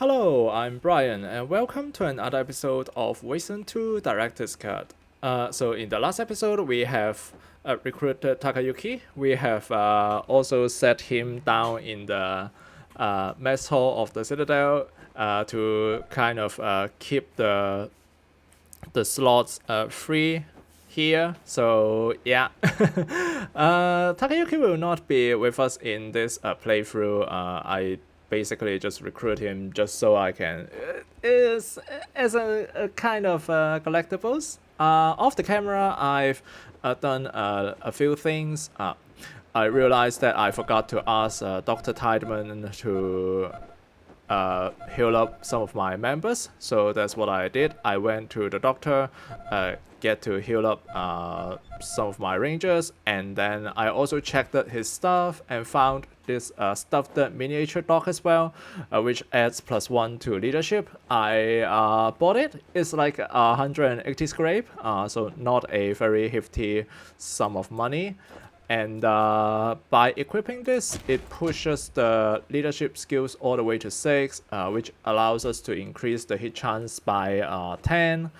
Hello, I'm Brian, and welcome to another episode of Wasteland 2 Director's Cut. So in the last episode, we have recruited Takayuki. We have also set him down in the mess hall of the Citadel to kind of keep the slots free here. So yeah, Takayuki will not be with us in this playthrough. I basically just recruit him just so I can is as a kind of collectibles. Off the camera, I've done a few things. I realized that I forgot to ask Dr. Tideman to heal up some of my members, so that's what I did. I went to the doctor, get to heal up some of my rangers, and then I also checked his stuff and found this stuffed miniature dog as well, which adds +1 to leadership. I bought it. It's like 180 scrape, so not a very hefty sum of money. And by equipping this, it pushes the leadership skills all the way to 6, which allows us to increase the hit chance by 10,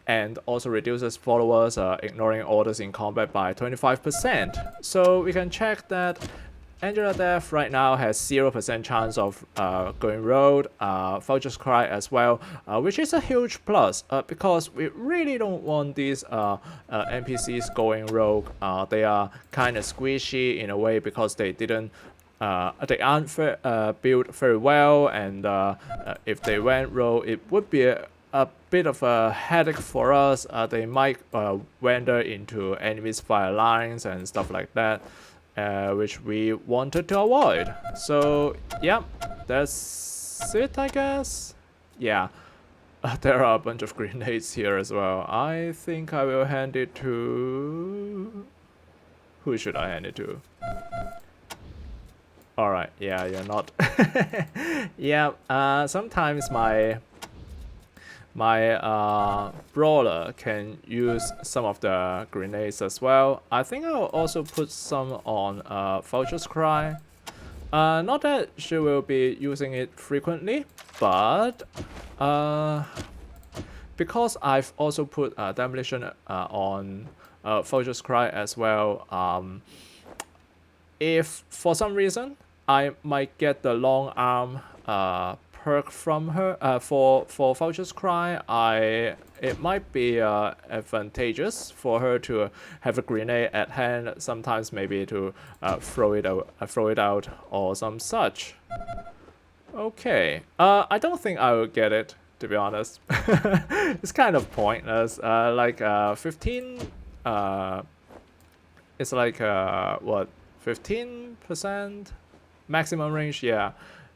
and also reduces followers ignoring orders in combat by 25%. So we can check that Angela Death right now has 0% chance of going rogue, Vulture's Cry as well, which is a huge plus because we really don't want these NPCs going rogue. They are kind of squishy in a way because they aren't built very well, and if they went rogue, it would be a bit of a headache for us. They might wander into enemies' fire lines and stuff like that. Which we wanted to avoid. So yeah, that's it, I guess. Yeah, there are a bunch of grenades here as well. I think I will hand it to... Who should I hand it to? Alright, yeah, you're not... Yeah, sometimes my brawler can use some of the grenades as well. I think I'll also put some on Vulture's Cry. Not that she will be using it frequently, but because I've also put Demolition on Vulture's Cry as well, if for some reason I might get the long arm perk from her for Vulture's Cry, it might be advantageous for her to have a grenade at hand, sometimes maybe to throw it out or some such. Okay, I don't think I will get it, to be honest. It's kind of pointless. Like 15 it's like what, 15% maximum range? Yeah,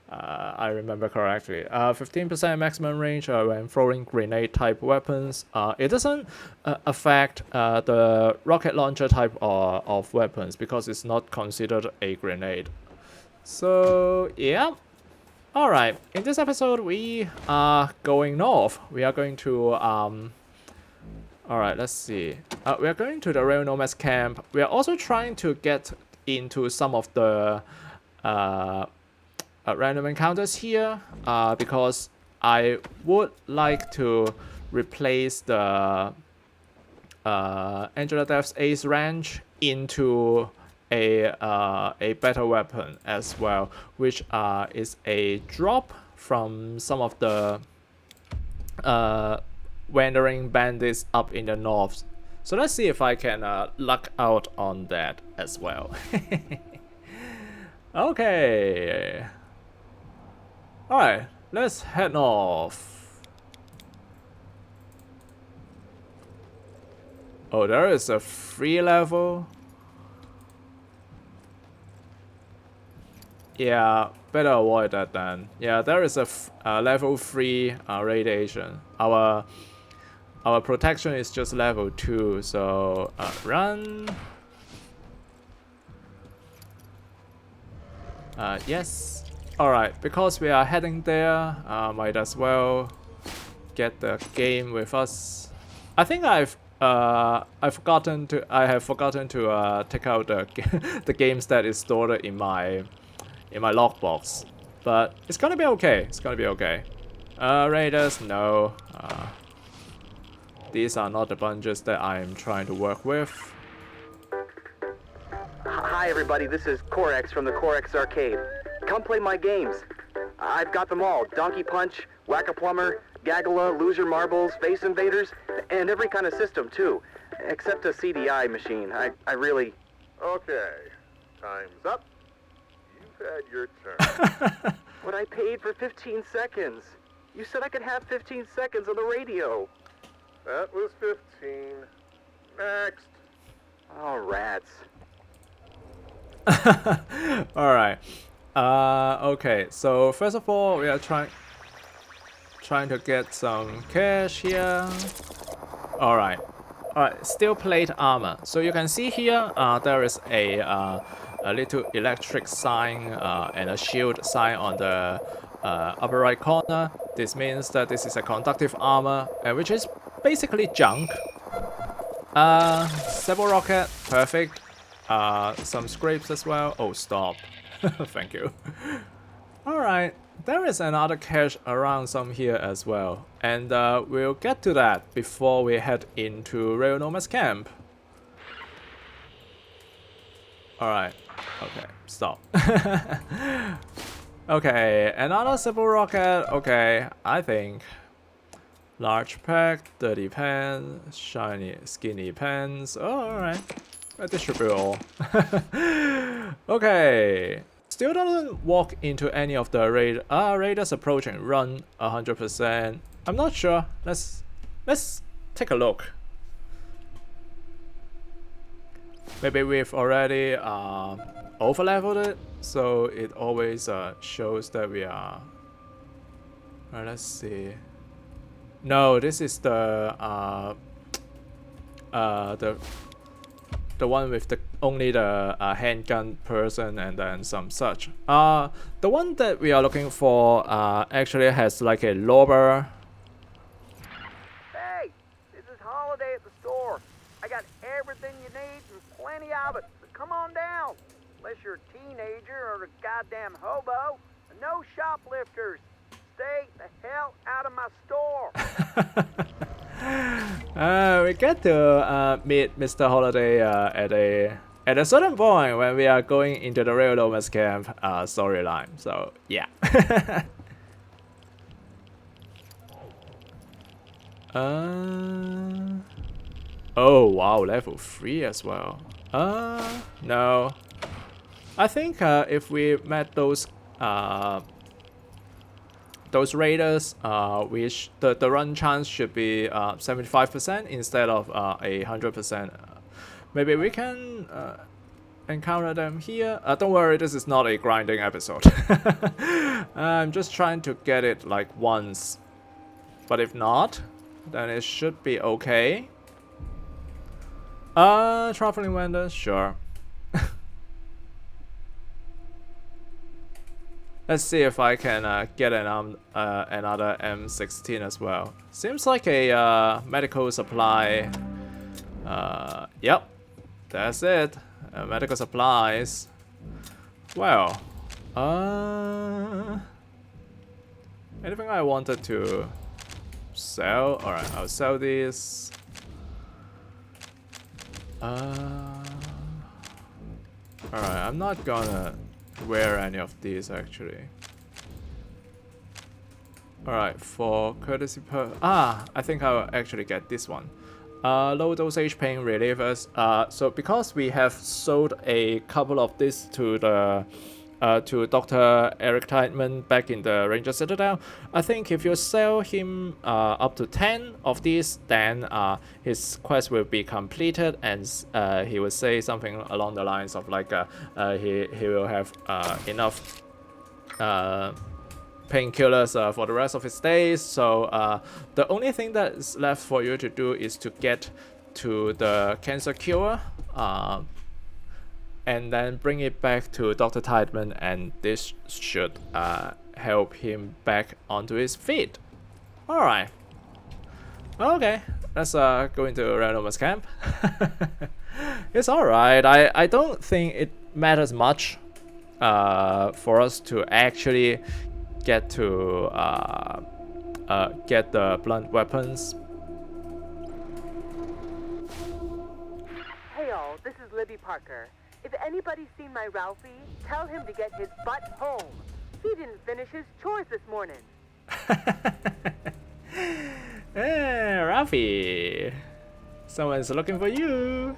I remember correctly. 15% maximum range when throwing grenade type weapons. It doesn't affect the rocket launcher type of weapons because it's not considered a grenade. So yeah. Alright, in this episode we are going north. We are going to alright, let's see. We are going to the Rail Nomad Camp. We are also trying to get into some of the random encounters here because I would like to replace the Angela Death's Ace Range into a better weapon as well, which is a drop from some of the wandering bandits up in the north. So let's see if I can luck out on that as well. Okay. Alright, let's head north. Oh, there is a free level. Yeah, better avoid that then. Yeah, there is a level 3 radiation. Our protection is just level 2, so run. Yes. Alright, because we are heading there, might as well get the game with us. I think I have forgotten to take out the the games that is stored in my logbox. but it's gonna be okay. It's gonna be okay. Raiders, no. These are not the bunches that I am trying to work with. Hi everybody, this is Corex from the Corex Arcade. Come play my games. I've got them all. Donkey Punch, Whack-A-Plumber, Gagala, Loser Marbles, Space Invaders, and every kind of system too. Except a CDI machine. I really... Okay, time's up. You've had your turn. But I paid for 15 seconds. You said I could have 15 seconds on the radio. That was 15. Next. Oh, rats. Alright. Okay, so first of all, we are trying to get some cash here. Alright. Alright, steel plate armor. So you can see here, there is a little electric sign and a shield sign on the upper right corner. This means that this is a conductive armor, which is basically junk. Several rocket, perfect. Some scrapes as well. Oh, stop. Thank you. Alright, there is another cache around some here as well. And we'll get to that before we head into Rail Nomad Camp. Alright, okay, stop. Okay, another simple rocket. Okay, I think. Large pack, dirty pants, shiny skinny pants. Oh, alright. I distribute all. Okay. Still doesn't walk into any of the raiders approaching. Run 100%. I'm not sure. Let's take a look. Maybe we've already overleveled it, so it always shows that we are. Alright, let's see. No, this is the one with the only the handgun person and then some such. The one that we are looking for actually has like a lobber. Hey, this is Holiday at the store. I got everything you need and plenty of it. So come on down. Unless you're a teenager or a goddamn hobo. And no shoplifters. Stay the hell out of my store. We get to meet Mr. Holiday at a certain point when we are going into the Rail Nomad Camp storyline. So yeah. Oh wow, level 3 as well. No. I think if we met those raiders, which the run chance should be 75% instead of 100%. Maybe we can encounter them here. Don't worry, this is not a grinding episode. I'm just trying to get it like once. But if not, then it should be okay. Traveling vendors, sure. Let's see if I can get another M16 as well. Seems like a medical supply. Yep, that's it. Medical supplies. Well, anything I wanted to sell? Alright, I'll sell these. Alright, I'm not gonna wear any of these actually. Alright, for courtesy I think I'll actually get this one. Low dosage pain relievers. So because we have sold a couple of this to the to Dr. Eric Tiedemann back in the Ranger Citadel, I think if you sell him up to 10 of these, then his quest will be completed, and he will say something along the lines of like he will have enough painkillers for the rest of his days. So the only thing that is left for you to do is to get to the cancer cure and then bring it back to Dr. Tiedemann, and this should help him back onto his feet. Alright. Okay, let's go into Rail Nomad Camp. It's alright. I don't think it matters much for us to actually get to get the blunt weapons. Hey all, this is Libby Parker. If anybody's seen my Ralphie, tell him to get his butt home. He didn't finish his chores this morning. Hey, Ralphy, someone's looking for you.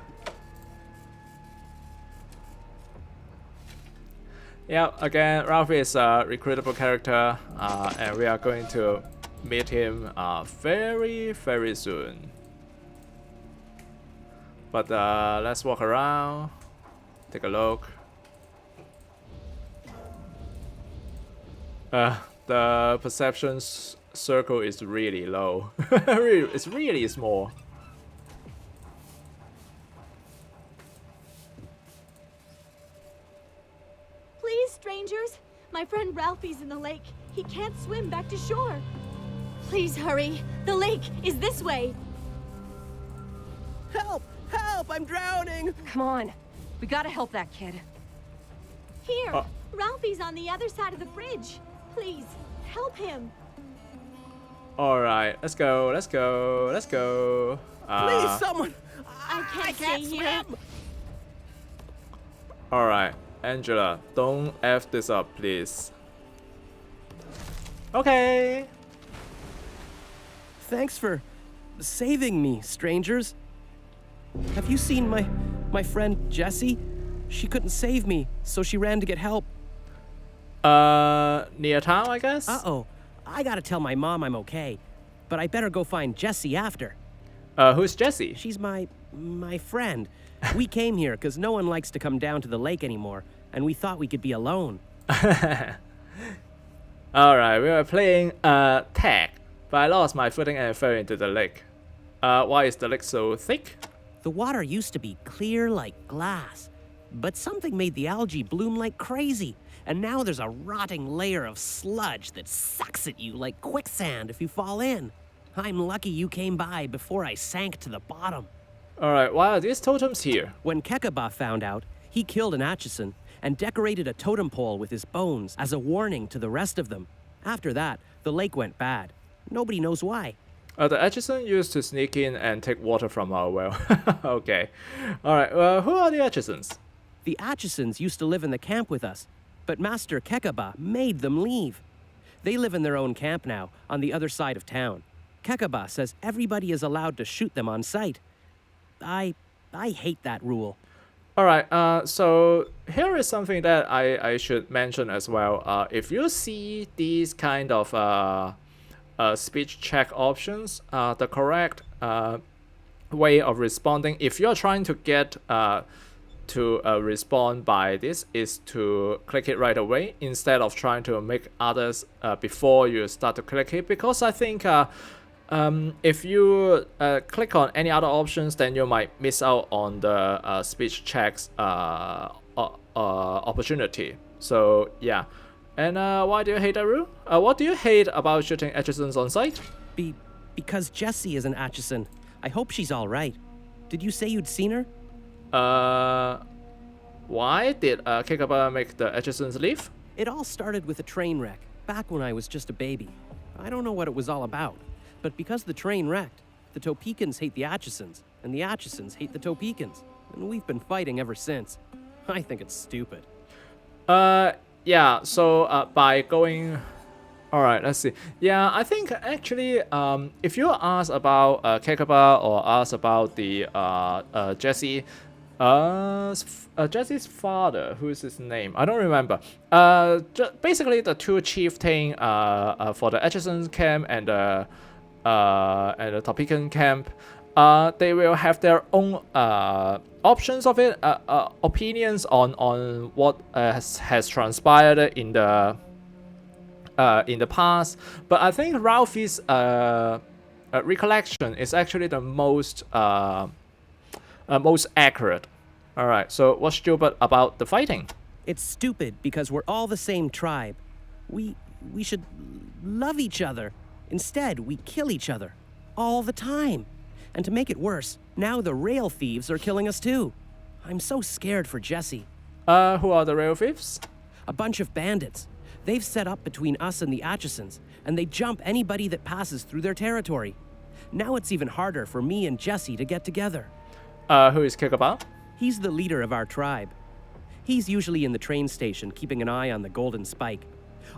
Yeah, again, Ralphy is a recruitable character, and we are going to meet him very, very soon. But let's walk around, take a look. The perception circle is really low. It's really small. Please, strangers. My friend Ralphie's in the lake. He can't swim back to shore. Please hurry. The lake is this way. Help! Help! I'm drowning! Come on. We gotta help that kid. Here. Ralphie's on the other side of the bridge. Please, help him. Alright, let's go, let's go, let's go. Please, someone! I can't stay here. swim! Alright, Angela, don't F this up, please. Okay. Thanks for saving me, strangers. Have you seen my friend Jessie? She couldn't save me, so she ran to get help. Near town, I guess? Uh-oh. I gotta tell my mom I'm okay. But I better go find Jessie after. Who's Jessie? She's my friend. We came here because no one likes to come down to the lake anymore, and we thought we could be alone. Alright, we were playing tag, but I lost my footing and fell into the lake. Why is the lake so thick? The water used to be clear like glass, but something made the algae bloom like crazy, and now there's a rotting layer of sludge that sucks at you like quicksand if you fall in. I'm lucky you came by before I sank to the bottom. Alright, why are these totems here? When Kekaba found out, he killed an Atchison and decorated a totem pole with his bones as a warning to the rest of them. After that, the lake went bad. Nobody knows why. The Atchison used to sneak in and take water from our well. Okay. Alright, well, who are the Atchisons? The Atchisons used to live in the camp with us, but Master Kekaba made them leave. They live in their own camp now, on the other side of town. Kekaba says everybody is allowed to shoot them on sight. I hate that rule. Alright, so here is something that I should mention as well. If you see these kind of speech check options, the correct way of responding, if you're trying to get to respond by this, is to click it right away instead of trying to make others before you start to click it, because I think if you click on any other options, then you might miss out on the speech checks opportunity. So yeah. And why do you hate that rule? What do you hate about shooting Atchisons on sight? Because Jessie is an Atchison. I hope she's all right. Did you say you'd seen her? Why did Kekaba make the Atchisons leave? It all started with a train wreck, back when I was just a baby. I don't know what it was all about, but because the train wrecked, the Topekans hate the Atchisons, and the Atchisons hate the Topekans, and we've been fighting ever since. I think it's stupid. Yeah, so by going... Alright, let's see. Yeah, I think actually, if you ask about Kekaba or ask about the Jessie, Jessie's father, who's his name? I don't remember. Basically, the two chieftain for the Atchisons camp and the Topekan camp, they will have their own options of it, opinions on what has transpired in the past. But I think Ralphie's recollection is actually the most accurate. All right. So what's stupid about the fighting? It's stupid because we're all the same tribe. We should love each other. Instead, we kill each other all the time. And to make it worse, now the rail thieves are killing us too. I'm so scared for Jessie. Who are the rail thieves? A bunch of bandits. They've set up between us and the Atchisons, and they jump anybody that passes through their territory. Now it's even harder for me and Jesse to get together. Who is Kickabout? He's the leader of our tribe. He's usually in the train station keeping an eye on the Golden Spike.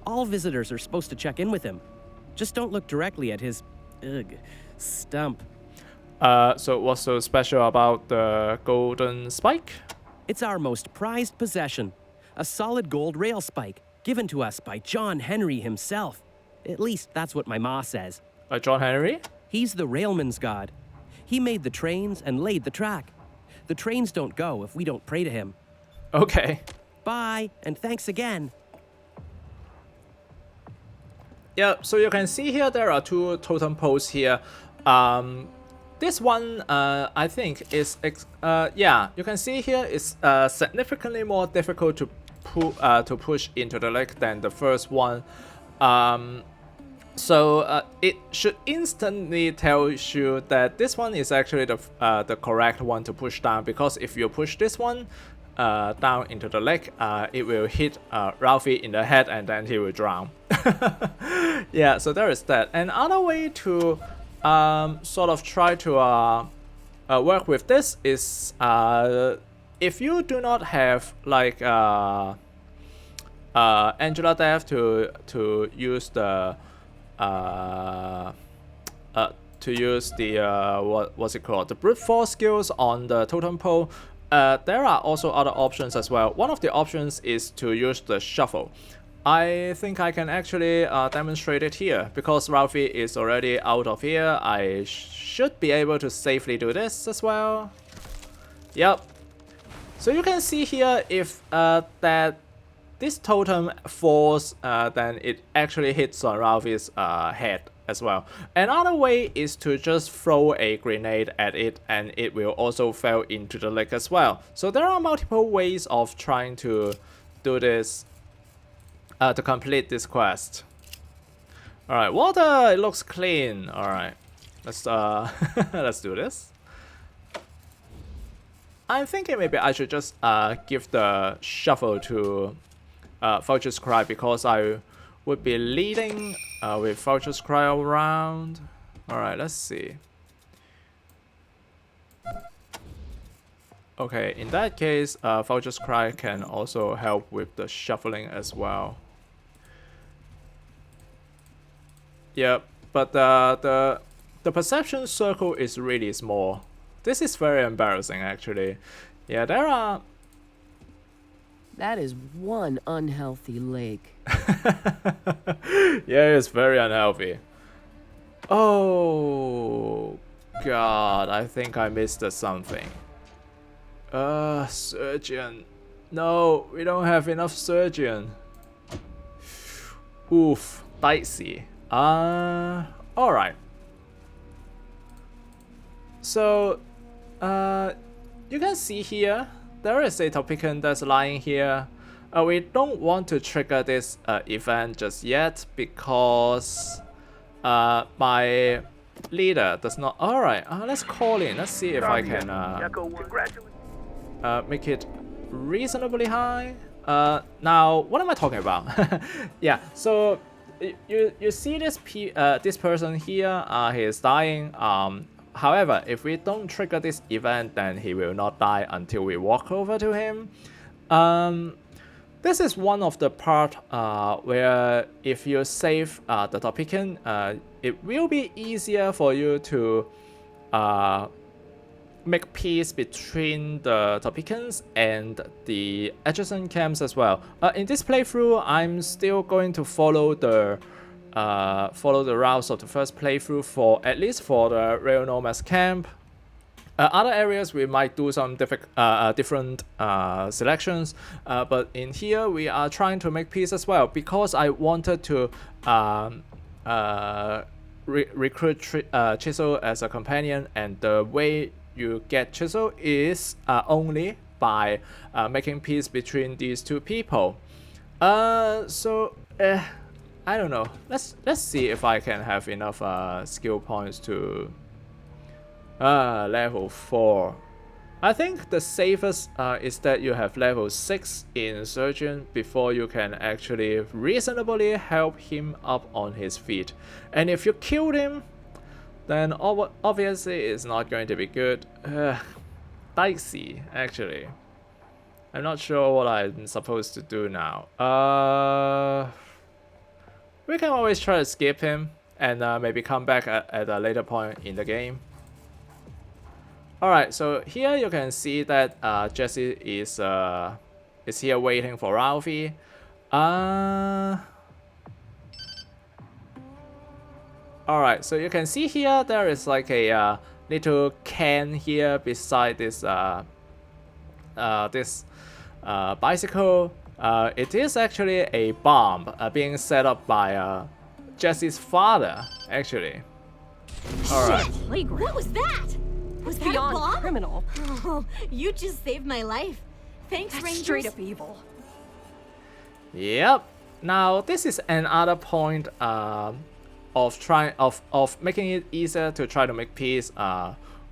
All visitors are supposed to check in with him. Just don't look directly at his, stump. So what's so special about the Golden Spike? It's our most prized possession. A solid gold rail spike, given to us by John Henry himself. At least that's what my ma says. John Henry? He's the railman's god. He made the trains and laid the track. The trains don't go if we don't pray to him. Okay. Bye, and thanks again. Yeah, so you can see here there are two totem poles here. This one, I think, is you can see here is significantly more difficult to push into the lake than the first one. So it should instantly tell you that this one is actually the correct one to push down, because if you push this one down into the lake, it will hit Ralphy in the head and then he will drown. Yeah, so there is that. Another way to sort of try to work with this is if you do not have like Angela Death to use the what's it called, the brute force skills on the totem pole, there are also other options as well. One of the options is to use the shuffle. I think I can actually demonstrate it here, because Ralphy is already out of here. I should be able to safely do this as well. Yep. So you can see here if that this totem falls, then it actually hits on Ralphy's head as well. Another way is to just throw a grenade at it and it will also fall into the lake as well. So there are multiple ways of trying to do this, to complete this quest. Alright, water, it looks clean. Alright, let's let's do this. I'm thinking maybe I should just give the shuffle to Vulture's Cry, because I would be leading with Vulture's Cry around. Alright, let's see. Okay, in that case, Vulture's Cry can also help with the shuffling as well. Yeah, but the perception circle is really small. This is very embarrassing, actually. Yeah, there are... That is one unhealthy lake. Yeah, it's very unhealthy. Oh, God, I think I missed something. Surgeon. No, we don't have enough surgeon. Oof, dicey. Alright. So, you can see here, there is a Topekan that's lying here. We don't want to trigger this event just yet, because my leader does not... Alright, let's call in. Let's see if I can make it reasonably high. Now, what am I talking about? Yeah, so you see this this person here, he is dying. However, if we don't trigger this event, then he will not die until we walk over to him. This is one of the part where if you save the Topekan, it will be easier for you to make peace between the Topekans and the adjacent camps as well. In this playthrough, I'm still going to follow the routes of the first playthrough, for at least for the Rail Nomad Camp. Other areas we might do some different selections, but in here we are trying to make peace as well, because I wanted to recruit Chisel as a companion, and the way you get Chisel is only by making peace between these two people. So I don't know. Let's see if I can have enough skill points to level 4. I think the safest is that you have level 6 in Surgeon before you can actually reasonably help him up on his feet. And if you killed him, then obviously it's not going to be good. Dicey, actually. I'm not sure what I'm supposed to do now. We can always try to skip him and maybe come back at a later point in the game. Alright, so here you can see that Jesse is here waiting for Ralphy. Alright, so you can see here there is like a little can here beside this bicycle. It is actually a bomb being set up by Jesse's father, actually. Alright. What was that? Was that Beyond a bomb? criminal. Oh, you just saved my life. Thanks, That's Rangers. straight up evil. Yep. Now this is another point of making it easier to try to make peace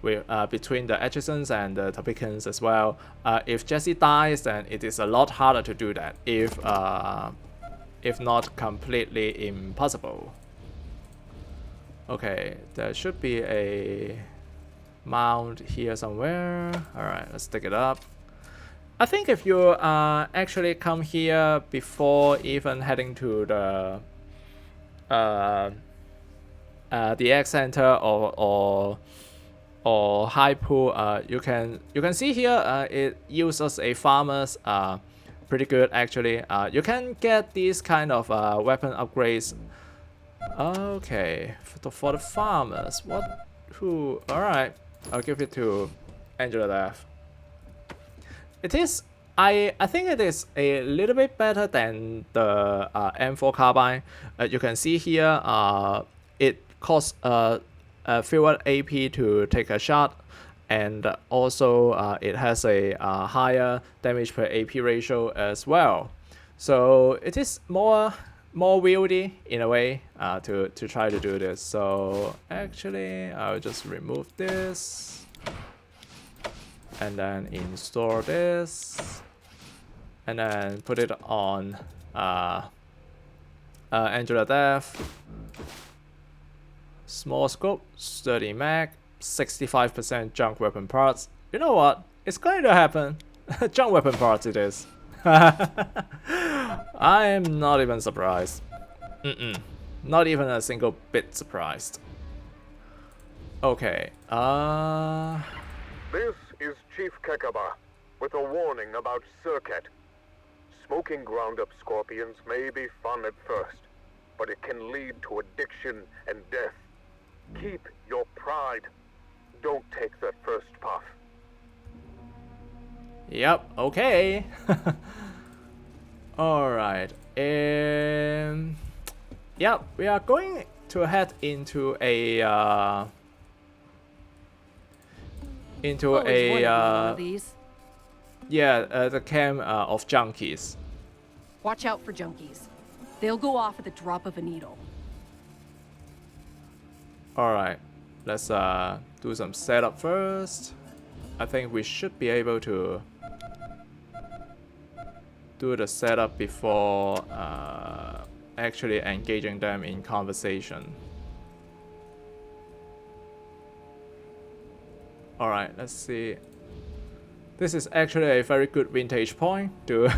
with between the Atchisons and the Topekans as well. If Jesse dies, then it is a lot harder to do that. If not completely impossible. Okay, there should be a mound here somewhere. Alright, let's dig it up. I think if you actually come here before even heading to the X Center or high pool, you can see here it uses a farmer's pretty good actually. You can get these kind of weapon upgrades. Okay, for the farmers, alright. I'll give it to Angela Death. It is, I think it is a little bit better than the M4 carbine. You can see here, it costs fewer AP to take a shot, and also it has a higher damage per AP ratio as well. So it is more wieldy in a way to try to do this. So actually I'll just remove this and then install this and then put it on Angela Death. Small scope, sturdy mag, 65% junk weapon parts. You know what? It's going to happen. Junk weapon parts it is. I am not even surprised. Not even a single bit surprised. Okay. This is Chief Kekaba with a warning about Circuit. Smoking ground-up scorpions may be fun at first, but it can lead to addiction and death. Keep your pride. Don't take that first puff. Yep, okay. Alright. Yep, we are going to head into a the camp of junkies. Watch out for junkies. They'll go off at the drop of a needle. Alright, let's do some setup first. I think we should be able to do the setup before actually engaging them in conversation. Alright, let's see. This is actually a very good vintage point to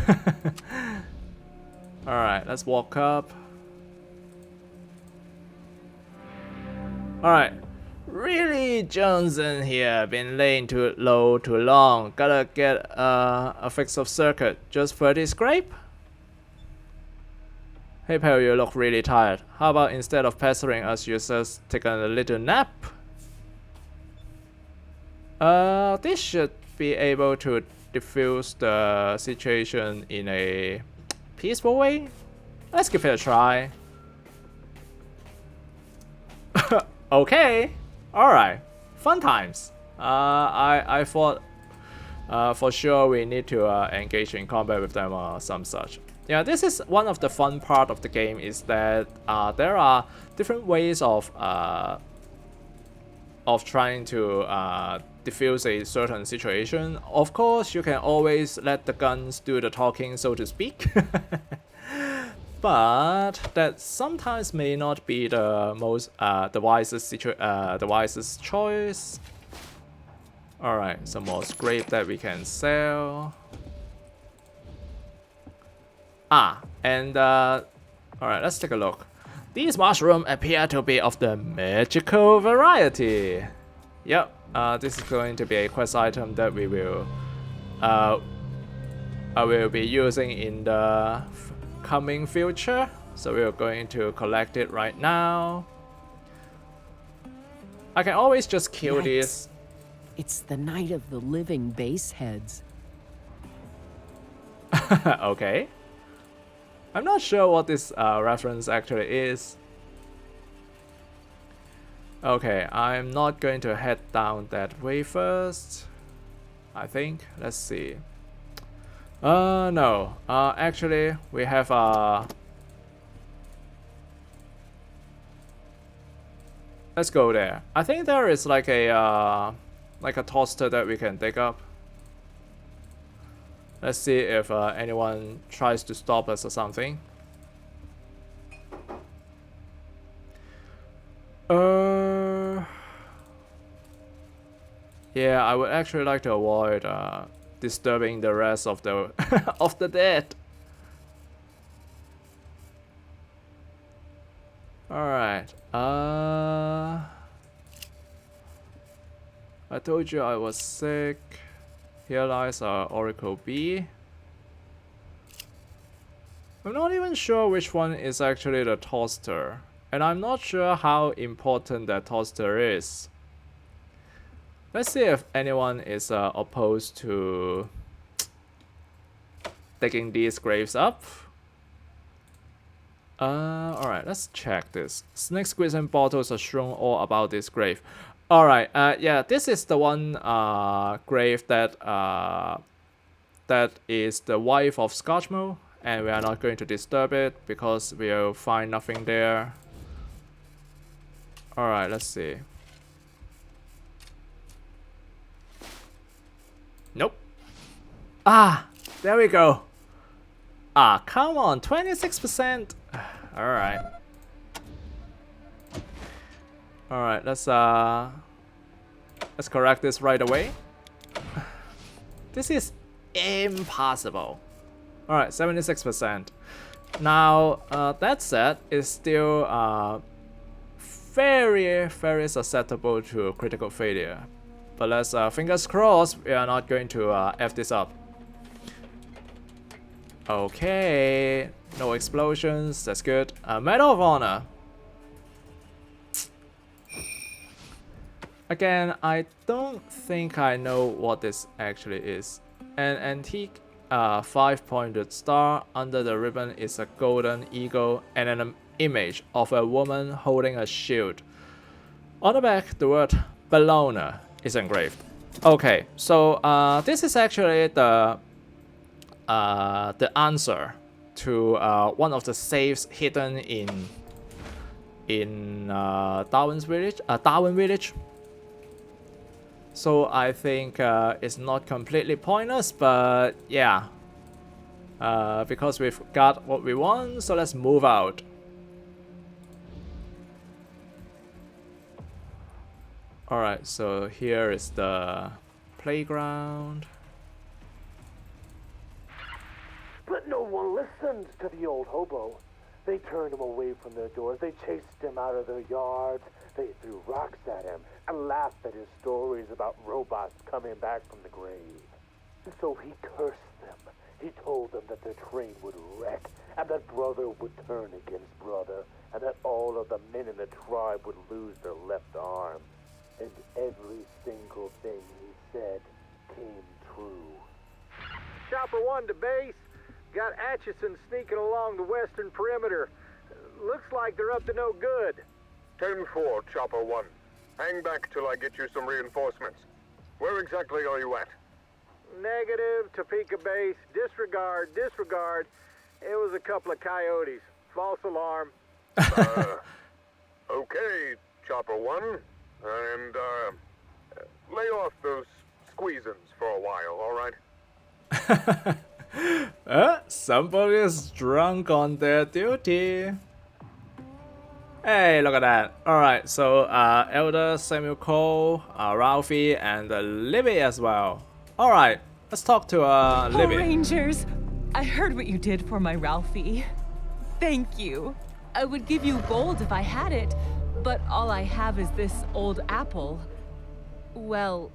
Alright, let's walk up. Alright. Really, Johnson here, been laying too low too long. Gotta get a fix of circuit. Just for this scrape? Hey pal, you look really tired. How about instead of pestering us, you just take a little nap? This should be able to diffuse the situation in a peaceful way. Let's give it a try. Okay. Alright. Fun times. I thought for sure we need to engage in combat with them or some such. Yeah, this is one of the fun part of the game, is that there are different ways of trying to defuse a certain situation. Of course, you can always let the guns do the talking, so to speak. But that sometimes may not be the most the wisest choice. All right, some more scrape that we can sell. And all right, let's take a look. These mushrooms appear to be of the magical variety. Yep, this is going to be a quest item that we will I will be using in the coming future. So we're going to collect it right now. I can always just kill Yikes. these. It's the night of the living base heads. Okay. I'm not sure what this reference actually is. Okay, I'm not going to head down that way first. I think. Let's see. No. Actually, we have let's go there. I think there is like a toaster that we can dig up. Let's see if anyone tries to stop us or something. Yeah, I would actually like to avoid disturbing the rest of the of the dead. All right. I told you I was sick. Here lies Oracle B. I'm not even sure which one is actually the toaster, and I'm not sure how important that toaster is. Let's see if anyone is opposed to digging these graves up. Alright, let's check this. Snake squeezing bottles are strewn all about this grave. Alright, yeah, this is the one grave that that is the wife of Scotchmo, and we are not going to disturb it because we'll find nothing there. Alright, let's see. Nope. There we go. Come on, 26%. Alright. Alright, let's correct this right away. This is impossible. Alright, 76%. Now, that set is still very susceptible to critical failure. But let's fingers crossed we are not going to F this up. Okay, no explosions, that's good. Medal of Honor. Again, I don't think I know what this actually is. An antique 5-pointed star. Under the ribbon is a golden eagle and an image of a woman holding a shield. On the back, the word Bellona is engraved. Okay, so this is actually the answer to one of the safes hidden in Darwin Village. So I think it's not completely pointless, but yeah, because we've got what we want, so let's move out. Alright, so here is the playground. But no one listened to the old hobo. They turned him away from their doors. They chased him out of their yards. They threw rocks at him and laughed at his stories about robots coming back from the grave. And so he cursed them. He told them that their train would wreck and that brother would turn against brother and that all of the men in the tribe would lose their left arm. And every single thing he said came true. Chopper 1 to base. Got Atchisons sneaking along the western perimeter. Looks like they're up to no good. 10-4, Chopper 1. Hang back till I get you some reinforcements. Where exactly are you at? Negative, Topeka base. Disregard. It was a couple of coyotes. False alarm. Okay, Chopper 1. And, Lay off those squeezins for a while, alright? Somebody is drunk on their duty. Hey, look at that. Alright, so Elder, Samuel Cole, Ralphie, and Libby as well. Alright, let's talk to Libby. Oh, Rangers! I heard what you did for my Ralphie. Thank you. I would give you gold if I had it, but all I have is this old apple. Well,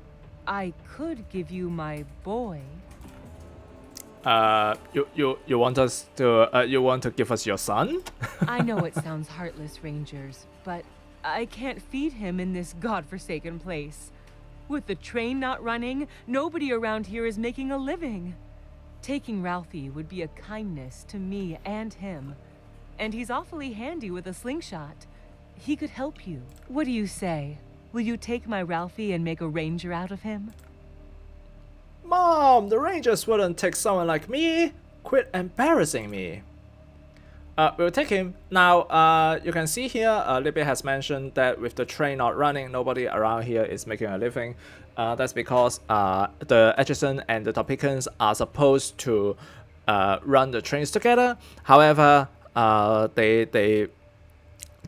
I could give you my boy. You want us to you want to give us your son? I know it sounds heartless, Rangers, but I can't feed him in this godforsaken place. With the train not running, nobody around here is making a living. Taking Ralphie would be a kindness to me and him. And he's awfully handy with a slingshot. He could help you. What do you say? Will you take my Ralphie and make a ranger out of him? Mom, the Rangers wouldn't take someone like me. Quit embarrassing me. We'll take him. Now, you can see here, Libby has mentioned that with the train not running, nobody around here is making a living. That's because the Atchisons and the Topekans are supposed to run the trains together. However,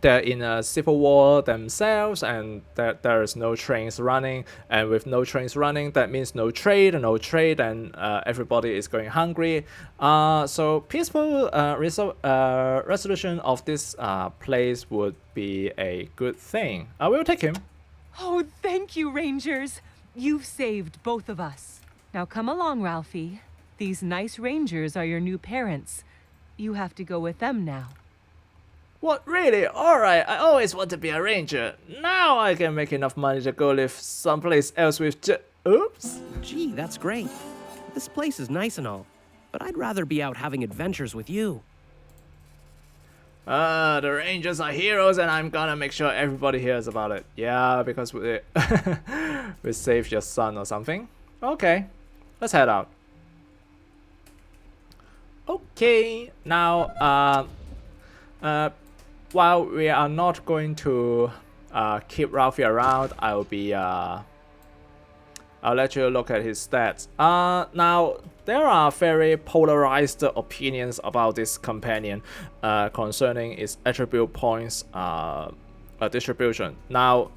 they're in a civil war themselves, and there is no trains running. And with no trains running, that means no trade, and everybody is going hungry. So peaceful resolution of this place would be a good thing. We'll take him. Oh, thank you, Rangers. You've saved both of us. Now come along, Ralphie. These nice Rangers are your new parents. You have to go with them now. What, really? Alright, I always want to be a ranger. Now I can make enough money to go live someplace else with oops. Gee, that's great. This place is nice and all, but I'd rather be out having adventures with you. The Rangers are heroes, and I'm gonna make sure everybody hears about it. Yeah, because we we saved your son or something. Okay, let's head out. Okay, now while we are not going to keep Ralphie around, I'll let you look at his stats. Now, there are very polarized opinions about this companion concerning its attribute points distribution. Now,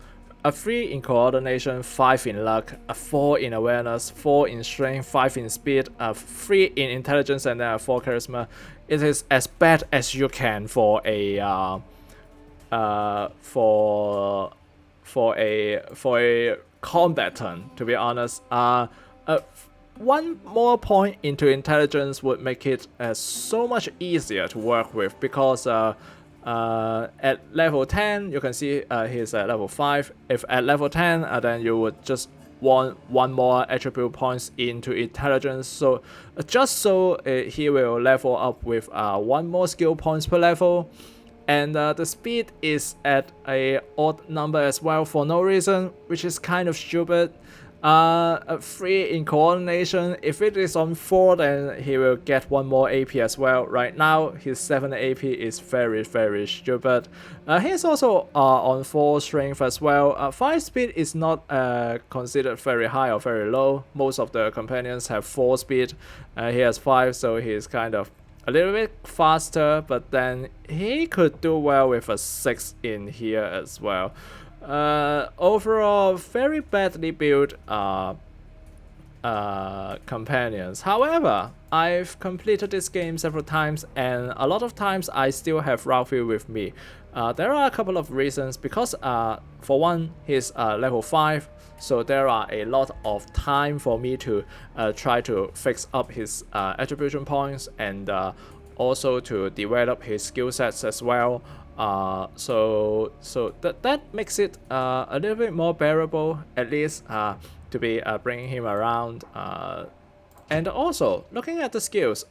a 3 in coordination, 5 in luck, a 4 in awareness, 4 in strength, 5 in speed, a 3 in intelligence, and then a 4 charisma. It is as bad as you can for a combatant, to be honest. One more point into intelligence would make it so much easier to work with, because at level 10 you can see he's at level 5. If at level 10 then you would just want 1 more attribute points into intelligence, so just so he will level up with 1 more skill points per level. And the speed is at a odd number as well for no reason, which is kind of stupid. A 3 in coordination, if it is on 4, then he will get 1 more AP as well. Right now his 7 AP is very stupid. He's also on 4 strength as well. 5 speed is not considered very high or very low. Most of the companions have 4 speed. He has 5, so he's kind of a little bit faster, but then he could do well with a 6 in here as well. Overall, very badly built companions. However, I've completed this game several times, and a lot of times I still have Ralphie with me. There are a couple of reasons, because for one, he's level 5, so there are a lot of time for me to try to fix up his attribution points, and also to develop his skill sets as well. So that makes it a little bit more bearable, at least to be bringing him around. And also, looking at the skills,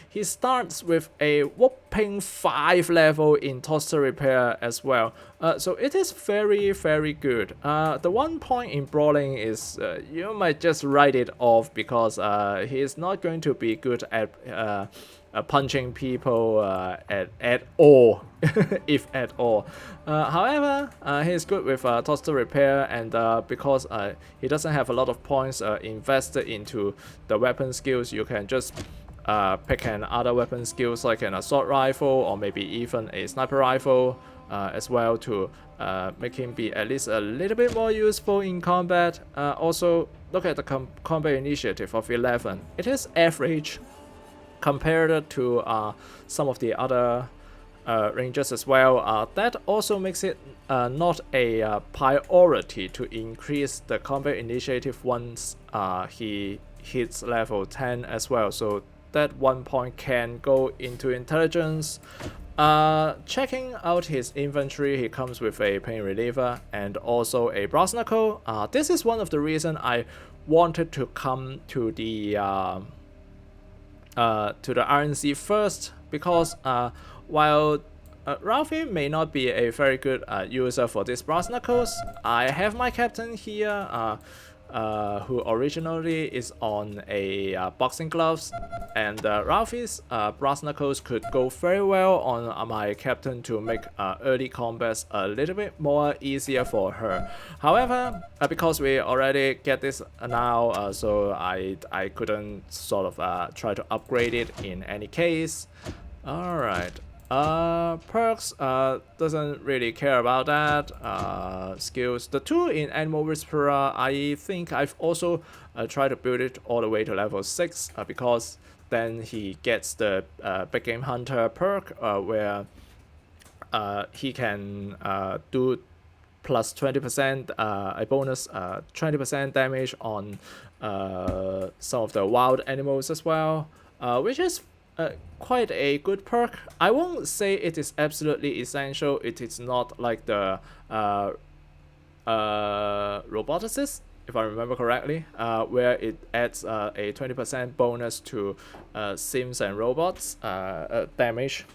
he starts with a whopping 5 level in toaster repair as well. So it is very good. The one point in brawling is you might just write it off, because he is not going to be good at punching people at all, if at all. However, he's good with toaster repair, and because he doesn't have a lot of points invested into the weapon skills, you can just pick an other weapon skills like an assault rifle or maybe even a sniper rifle as well to make him be at least a little bit more useful in combat. Also, look at the combat initiative of 11. It is average compared to some of the other rangers as well. That also makes it not a priority to increase the combat initiative once he hits level 10 as well. So that 1 point can go into intelligence. Checking out his inventory, he comes with a pain reliever and also a brass knuckle. This is one of the reasons I wanted to come to the RNC first, because while Ralphy may not be a very good user for these brass knuckles, I have my captain here who originally is on a boxing gloves, and Ralphy's brass knuckles could go very well on my captain to make early combats a little bit more easier for her. However, because we already get this now, so I couldn't sort of try to upgrade it in any case. Alright. Perks doesn't really care about that. Skills, the 2 in Animal Whisperer, I think I've also tried to build it all the way to level 6 because then he gets the Big Game Hunter perk where he can do plus 20% a bonus 20% damage on some of the wild animals as well, which is quite a good perk. I won't say it is absolutely essential. It is not like the roboticist, if I remember correctly, where it adds a 20% bonus to sims and robots damage,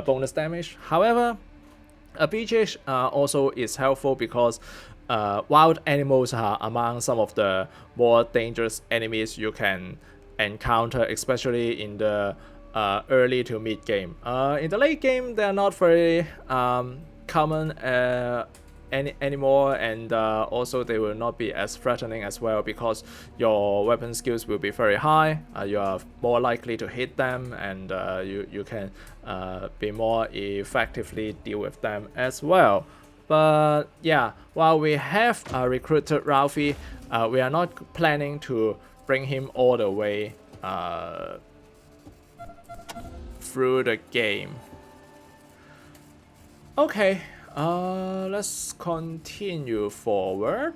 bonus damage. However, a BGH also is helpful because wild animals are among some of the more dangerous enemies you can encounter, especially in the early to mid game. In the late game, they are not very common anymore, and also they will not be as threatening as well because your weapon skills will be very high. You are more likely to hit them, and you can be more effectively deal with them as well. But yeah, while we have recruited Ralphy, we are not planning to bring him all the way through the game. Okay, let's continue forward.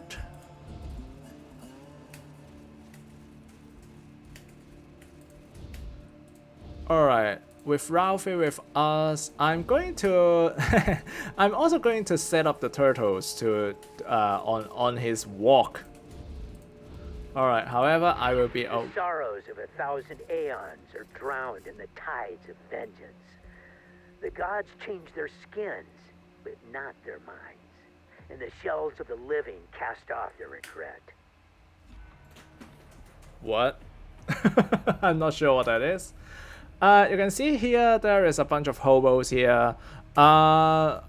Alright, with Ralphy with us, I'm going to I'm also going to set up the turtles to on his walk. Alright, however, I will be The sorrows of 1,000 aeons are drowned in the tides of vengeance. The gods change their skins, but not their minds. And the shells of the living cast off their regret. What? I'm not sure what that is. You can see here there is a bunch of hobos here. Then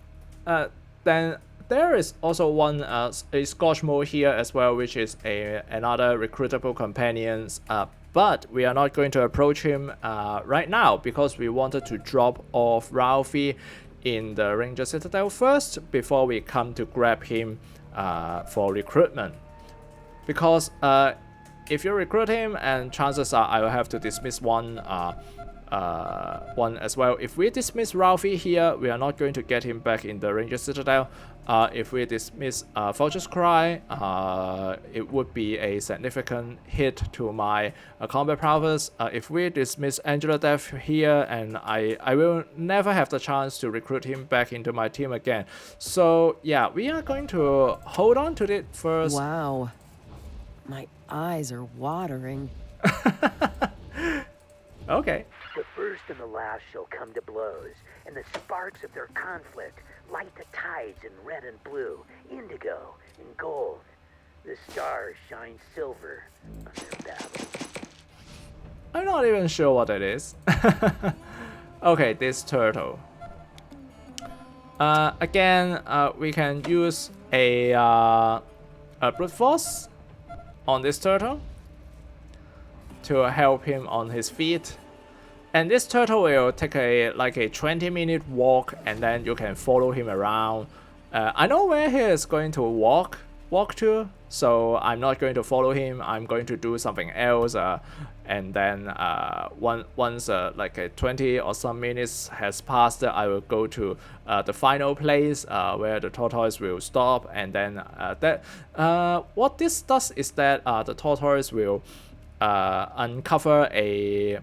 there is also one a Scotchmo here as well, which is another recruitable companion. But we are not going to approach him right now because we wanted to drop off Ralphy in the Ranger Citadel first before we come to grab him for recruitment. Because if you recruit him, and chances are I will have to dismiss one as well. If we dismiss Ralphy here, we are not going to get him back in the Ranger Citadel. If we dismiss Vulture's Cry, it would be a significant hit to my combat prowess. If we dismiss Angela Death here, and I will never have the chance to recruit him back into my team again. So yeah, we are going to hold on to it first. Wow, my eyes are watering. Okay. The first and the last shall come to blows, and the sparks of their conflict light the tides in red and blue, indigo and gold. The stars shine silver on their battle. I'm not even sure what it is. Okay, this turtle. Again, we can use a brute force on this turtle to help him on his feet. And this turtle will take a 20-minute walk, and then you can follow him around. I know where he is going to walk to, so I'm not going to follow him. I'm going to do something else, and then once 20 or some minutes has passed, I will go to the final place where the tortoise will stop, and then what this does is that the tortoise will uncover a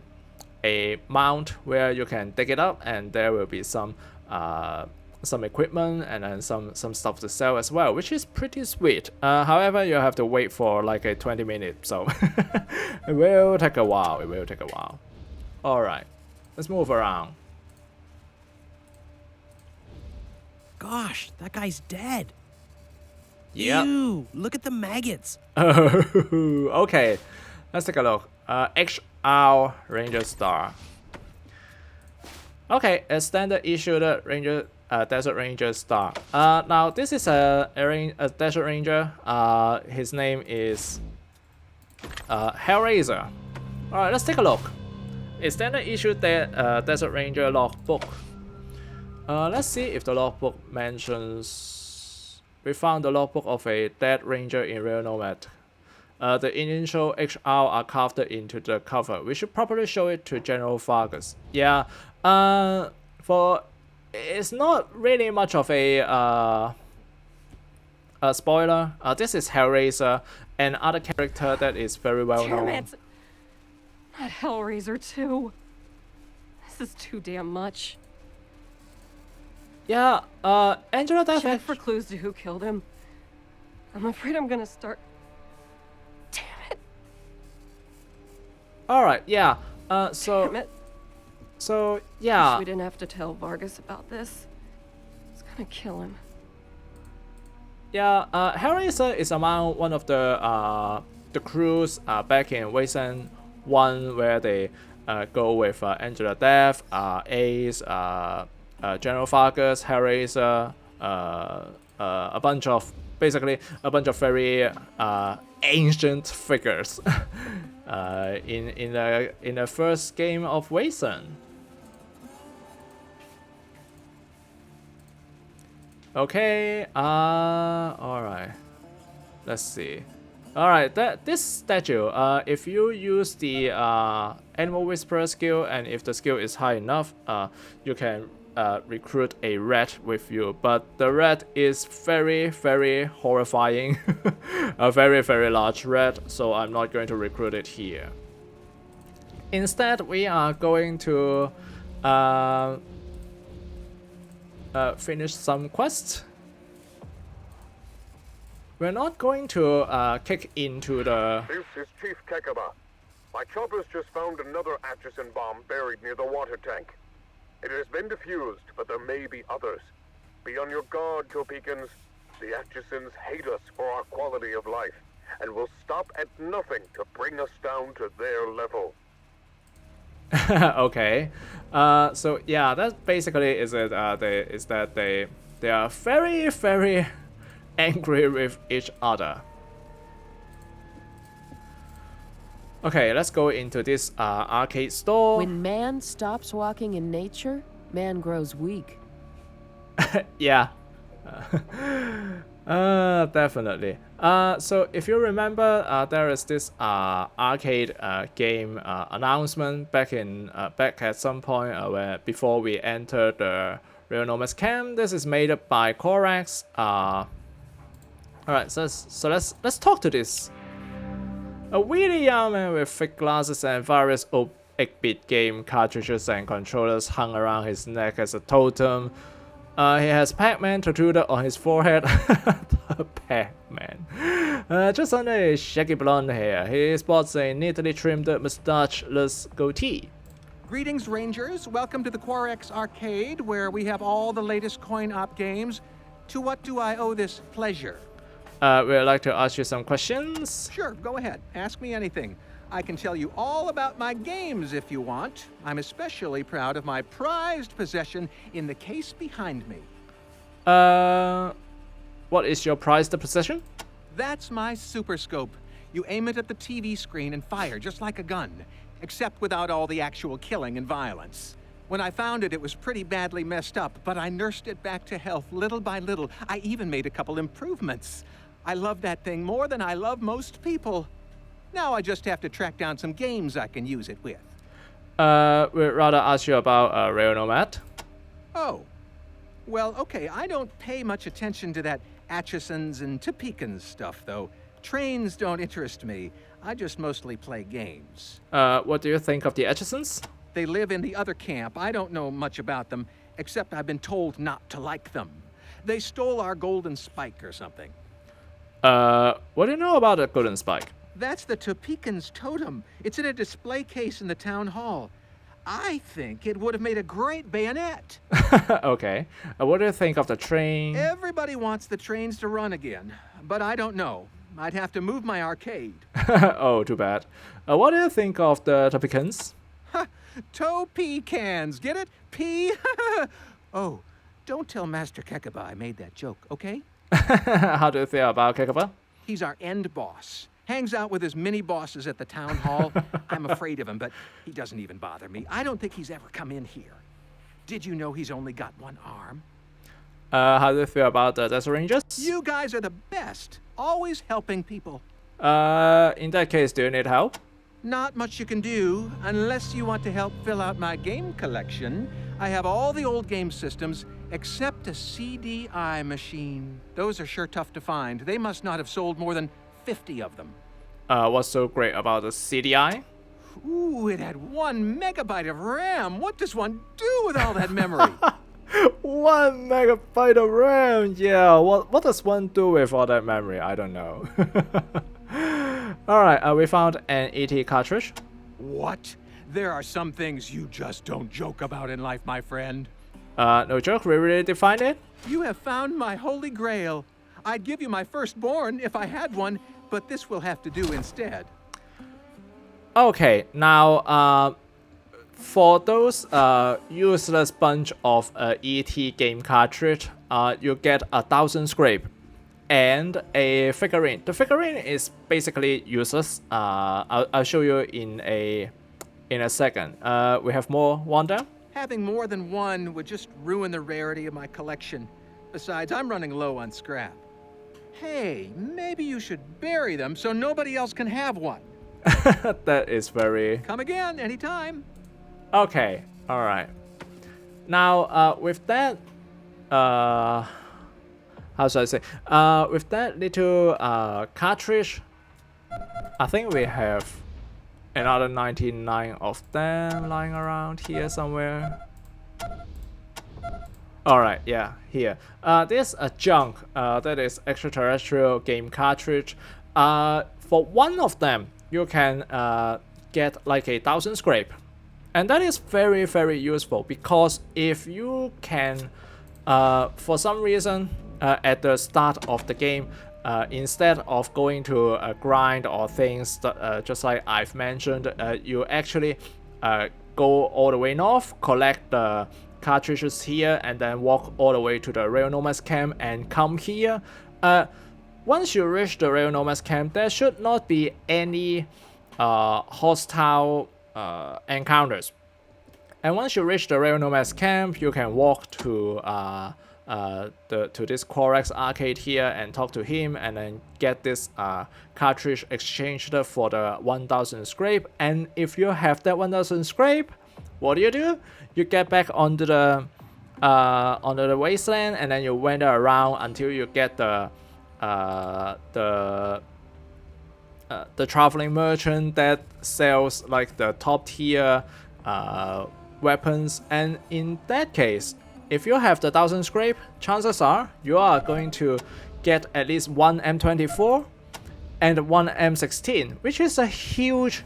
mount where you can dig it up, and there will be some equipment and then some stuff to sell as well, which is pretty sweet. However, you have to wait for like a 20 minutes, so it will take a while. All right, let's move around. Gosh, that guy's dead. Yep. Ew, look at the maggots. Okay, let's take a look. HR Ranger Star. Okay, a standard issued Ranger Desert Ranger Star. Now this is a Desert Ranger. His name is Hellraiser. All right, let's take a look. A standard issued Desert Ranger logbook. Let's see if the logbook mentions. We found the logbook of a dead ranger in Rail Nomad. The initial HR are carved into the cover. We should probably show it to General Vargas. Yeah. For it's not really much of a spoiler. This is Hellraiser, another character that is very well known. Damn it! Not Hellraiser too. This is too damn much. Yeah. Angela Death. Check for clues to who killed him. I'm afraid I'm gonna start. Damn it! All right. Yeah. So. Damn it. So yeah. Wish we didn't have to tell Vargas about this. It's gonna kill him. Yeah, Hellraiser is among one of the crews back in Wasteland 1 where they go with Angela Death, Ace, General Vargas, Hellraiser, a bunch of very ancient figures in the first game of Wasteland. Okay, alright. Let's see. Alright, this statue, if you use the Animal Whisperer skill, and if the skill is high enough, you can recruit a rat with you. But the rat is very, very horrifying. A very, very large rat, so I'm not going to recruit it here. Instead, we are going to finish some quests. We're not going to kick into the... This is Chief Kekaba. My choppers just found another Atchison bomb buried near the water tank. It has been defused, but there may be others. Be on your guard, Topekans. The Atchisons hate us for our quality of life, and will stop at nothing to bring us down to their level. Okay, so yeah, that basically is it. They are very, very angry with each other. Okay, let's go into this arcade store. When man stops walking in nature, man grows weak. Yeah. Definitely. So if you remember, there is this arcade game announcement back at some point where before we enter the Rail Nomad Camp. This is made up by Corex. Alright, so let's talk to this. A really young man with thick glasses and various 8-bit game cartridges and controllers hung around his neck as a totem. He has Pac-Man tattooed on his forehead. Pac-Man. Just under his shaggy blonde hair, he sports a neatly trimmed mustache-less goatee. Greetings, Rangers. Welcome to the Quarex Arcade, where we have all the latest coin-op games. To what do I owe this pleasure? We'd like to ask you some questions. Sure, go ahead. Ask me anything. I can tell you all about my games if you want. I'm especially proud of my prized possession in the case behind me. What is your prized possession? That's my super scope. You aim it at the TV screen and fire just like a gun, except without all the actual killing and violence. When I found it, it was pretty badly messed up, but I nursed it back to health little by little. I even made a couple improvements. I love that thing more than I love most people. Now I just have to track down some games I can use it with. We'd rather ask you about Rail Nomad. Oh. Well, okay, I don't pay much attention to that Atchisons and Topekans stuff, though. Trains don't interest me. I just mostly play games. What do you think of the Atchisons? They live in the other camp. I don't know much about them, except I've been told not to like them. They stole our golden spike or something. What do you know about the golden spike? That's the Topekans totem. It's in a display case in the town hall. I think it would have made a great bayonet. Okay. What do you think of the train? Everybody wants the trains to run again, but I don't know. I'd have to move my arcade. Oh, too bad. What do you think of the Topekans? Topekans, get it? Oh, don't tell Master Kekaba I made that joke, okay? How do you feel about Kekaba? He's our end boss. Hangs out with his mini-bosses at the town hall. I'm afraid of him, but he doesn't even bother me. I don't think he's ever come in here. Did you know he's only got one arm? How do you feel about the Desert Rangers? You guys are the best. Always helping people. In that case, do you need help? Not much you can do, unless you want to help fill out my game collection. I have all the old game systems, except a CDI machine. Those are sure tough to find. They must not have sold more than 50 of them. What's so great about the CDI? Ooh, it had 1 megabyte of RAM. What does one do with all that memory? 1 megabyte of RAM. Yeah. What does one do with all that memory? I don't know. All right. We found an ET cartridge. What? There are some things you just don't joke about in life, my friend. No joke. We really did find it. You have found my holy grail. I'd give you my firstborn if I had one, but this will have to do instead. Okay. Now, for those useless bunch of ET game cartridge, you get 1,000 scrape and a figurine. The figurine is basically useless. I'll show you in a second. We have more Wanda. Having more than one would just ruin the rarity of my collection. Besides, I'm running low on scrap. Hey, maybe you should bury them so nobody else can have one. That is very... Come again, anytime. Okay, alright. Now, with that... how should I say? With that little cartridge, I think we have another 99 of them lying around here somewhere. Alright, yeah, here. There's a junk that is extraterrestrial game cartridge. For one of them, you can get like 1,000 scrape. And that is very, very useful because if you can, for some reason, at the start of the game, instead of going to a grind or things that, just like I've mentioned, you actually go all the way north, collect the cartridges here, and then walk all the way to the Rail Nomad Camp and come here. Once you reach the Rail Nomad Camp, there should not be any hostile encounters. And once you reach the Rail Nomad Camp, you can walk to this Corex arcade here and talk to him, and then get this cartridge exchanged for the 1,000 scrape. And if you have that 1,000 scrape, what do? You get back onto the Wasteland, and then you wander around until you get the traveling merchant that sells like the top tier weapons. And in that case, if you have the 1,000 scrape, chances are you are going to get at least one M24 and one M16, which is a huge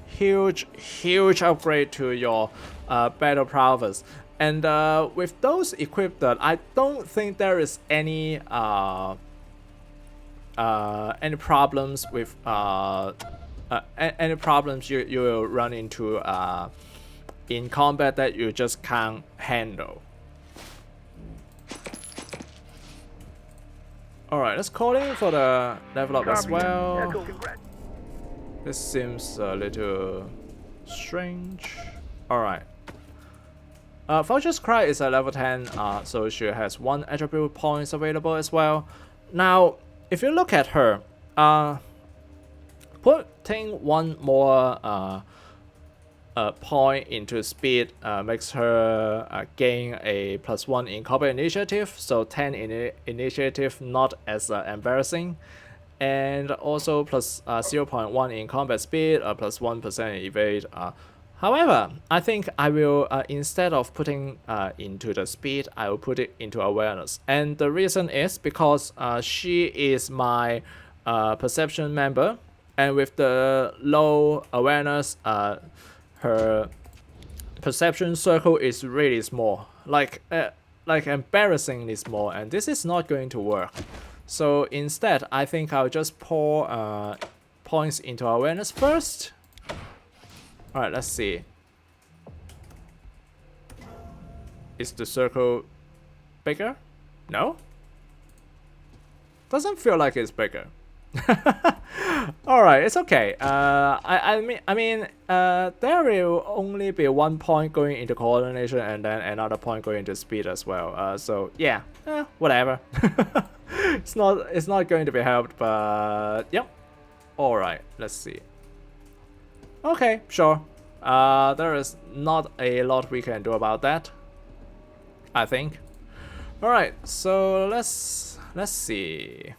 upgrade to your battle prowess. And with those equipped, I don't think there is any problems with any problems you will run into in combat that you just can't handle. Alright, let's call in for the level up as well. This seems a little strange. Alright. Vulture's Cry is a level 10, so she has 1 attribute points available as well. Now, if you look at her, putting 1 more point into speed makes her gain a +1 in combat initiative, so 10 in initiative, not as embarrassing. And also plus 0.1 in combat speed, plus 1% evade. However, I think I will, instead of putting into the speed, I will put it into awareness. And the reason is because she is my perception member, and with the low awareness, her perception circle is really small, like embarrassingly small, and this is not going to work. So instead, I think I'll just pour points into awareness first. Alright, let's see. Is the circle bigger? No? Doesn't feel like it's bigger. Alright, it's okay. I mean, there will only be 1 point going into coordination and then another point going into speed as well. So yeah, whatever. It's not going to be helped, but yep. Alright, let's see. Okay, sure. There is not a lot we can do about that, I think. Alright, so let's see.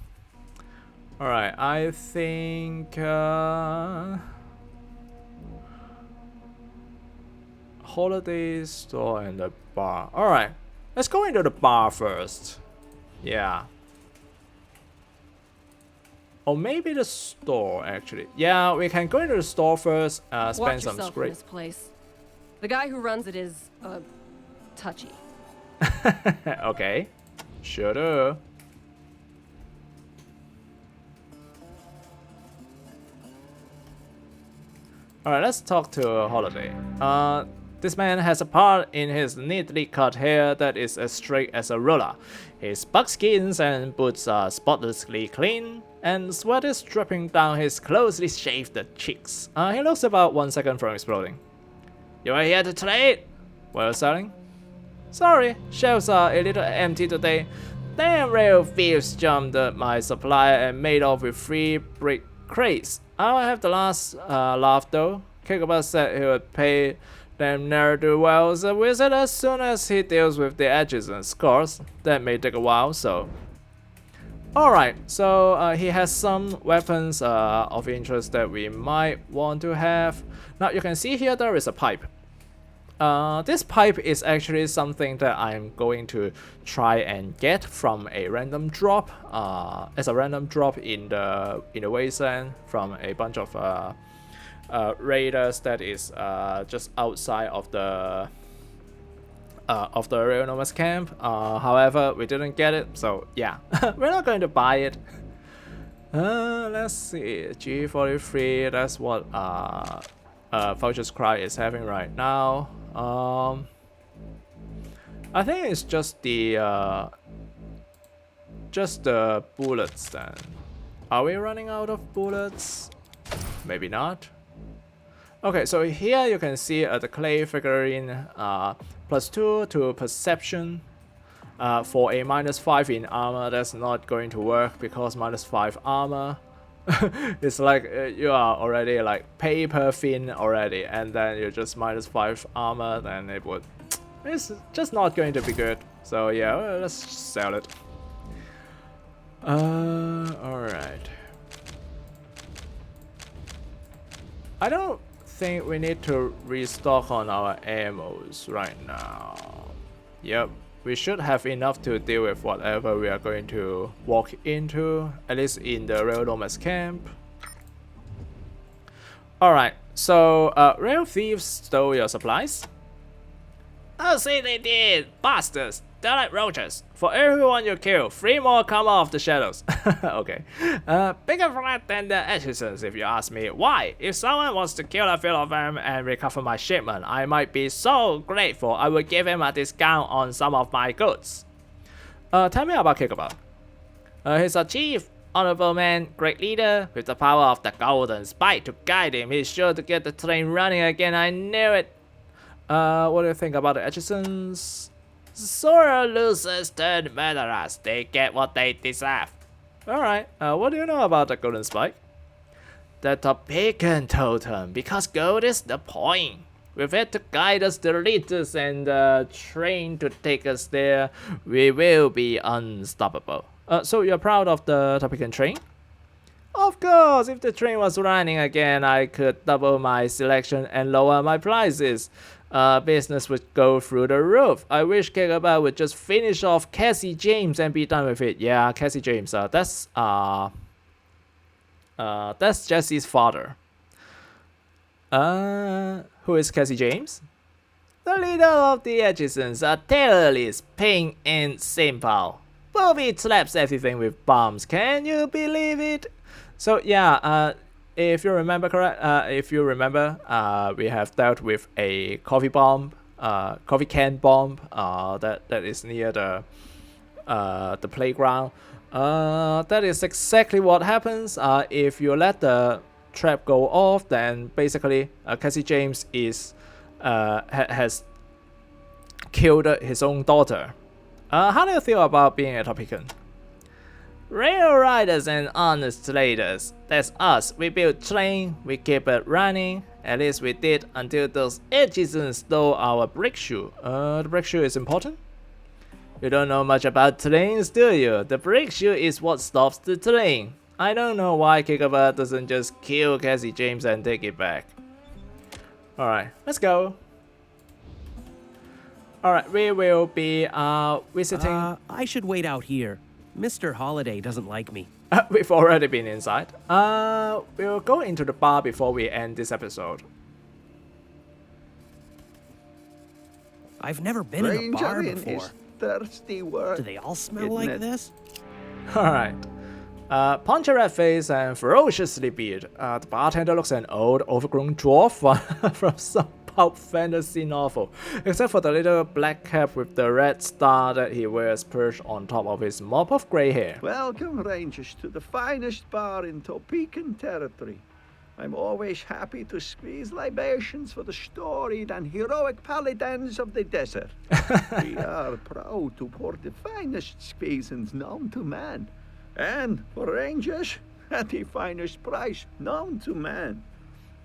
Alright, I think holiday store and the bar. Alright, let's go into the bar first. Yeah. Or maybe the store, actually. Yeah, we can go into the store first, spend Watch some yourself in scrape. this place. The guy who runs it is, touchy. Okay, sure do. Alright, let's talk to Holiday. This man has a part in his neatly cut hair that is as straight as a ruler. His buckskins and boots are spotlessly clean, and sweat is dripping down his closely shaved cheeks. He looks about 1 second from exploding. You are here to trade? Well, selling? Sorry, shelves are a little empty today. Damn rail thieves jumped my supply and made off with 3 brick crates. I'll have the last laugh though. Kickabout said he would pay them ne'er-do-wells a visit as soon as he deals with the Atchisons. Of course, that may take a while, so... Alright, so he has some weapons of interest that we might want to have. Now you can see here there is a pipe. This pipe is actually something that I'm going to try and get from a random drop, as a random drop in the Wasteland from a bunch of raiders that is just outside of the Rail Nomad Camp. However, we didn't get it, so yeah, we're not going to buy it. Let's see, G43. That's what Vulture's Cry is having right now. I think it's just the bullets then. Are we running out of bullets? Maybe not. Okay, so here you can see the clay figurine +2 to perception for a -5 in armor. That's not going to work because -5 armor. It's like you are already like paper thin already, and then you're just -5 armor, then it's just not going to be good. So yeah, well, let's sell it. Alright. I don't think we need to restock on our ammos right now. Yep. We should have enough to deal with whatever we are going to walk into, at least in the Rail Nomad Camp. Alright, so rail thieves stole your supplies? Oh, say they did! Bastards! they're like roaches. For everyone you kill, 3 more come off the shadows. Okay. Bigger threat than the Atchisons, if you ask me. Why? If someone wants to kill a few of them and recover my shipment, I might be so grateful I would give him a discount on some of my goods. Tell me about Kikaba. He's a chief, honorable man, great leader, with the power of the golden spike to guide him. He's sure to get the train running again, I knew it. What do you think about the Atchisons? Sore losers turned murderers. They get what they deserve. Alright, what do you know about the golden spike? The Topekan totem, because gold is the point. With it to guide us to lead us and the train to take us there, we will be unstoppable. So you're proud of the Topekan train? Of course, if the train was running again, I could double my selection and lower my prices. Business would go through the roof. I wish Kikaba would just finish off Cassie James and be done with it. Yeah, Cassie James. That's Jesse's father. Who is Cassie James? The leader of the Atchisons, a terrorist, plain and simple. Bobby slaps everything with bombs. Can you believe it? So yeah, if you remember we have dealt with a coffee can bomb that is near the playground. That is exactly what happens. If you let the trap go off, then basically Cassie James has killed his own daughter. How do you feel about being a Topekan? Rail riders and honest traders. That's us. We build train, we keep it running. At least we did until those Atchisons stole our brick shoe. The brick shoe is important? You don't know much about trains, do you? The brick shoe is what stops the train. I don't know why Kikaba doesn't just kill Cassie James and take it back. Alright, let's go. Alright, we will be visiting... I should wait out here. Mr. Holiday doesn't like me. We've already been inside. We'll go into the bar before we end this episode. I've never been in a bar before. Thirsty work. Do they all smell like this? Alright. Punchy red face and ferociously beard. The bartender looks an old, overgrown dwarf from some pulp fantasy novel, except for the little black cap with the red star that he wears perched on top of his mop of grey hair. Welcome, Rangers, to the finest bar in Topekan territory. I'm always happy to squeeze libations for the storied and heroic paladins of the desert. We are proud to pour the finest squeezins known to man. And for Rangers, at the finest price known to man.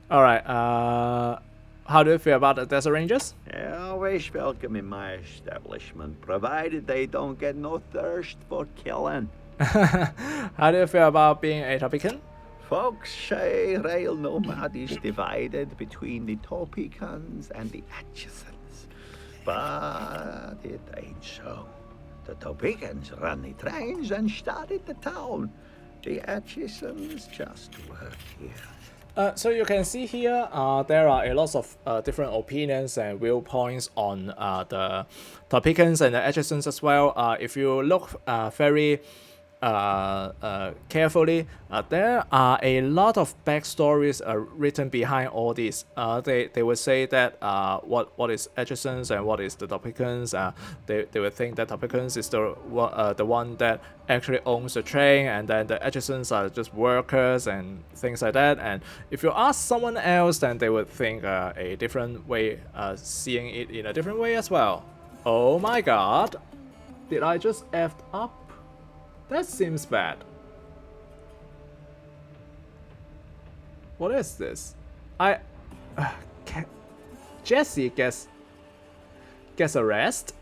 Alright, how do you feel about the Desert Rangers? Always welcome in my establishment, provided they don't get no thirst for killing. How do you feel about being a Topekan? Folks say Rail Nomad is divided between the Topekans and the Atchisons. But it ain't so. The Topekans run the trains and started the town. The Atchisons just work here. So you can see here, there are a lot of different opinions and viewpoints on the Topekans and the Atchisons as well. If you look very carefully, there are a lot of backstories written behind all these. They would say that what is Atchisons and what is the Topekans. They would think that Topekans is the one that actually owns the train, and then the Atchisons are just workers and things like that. And if you ask someone else, then they would think a different way, seeing it in a different way as well. Oh my god, did I just effed up? That seems bad. What is this? Jesse gets arrested?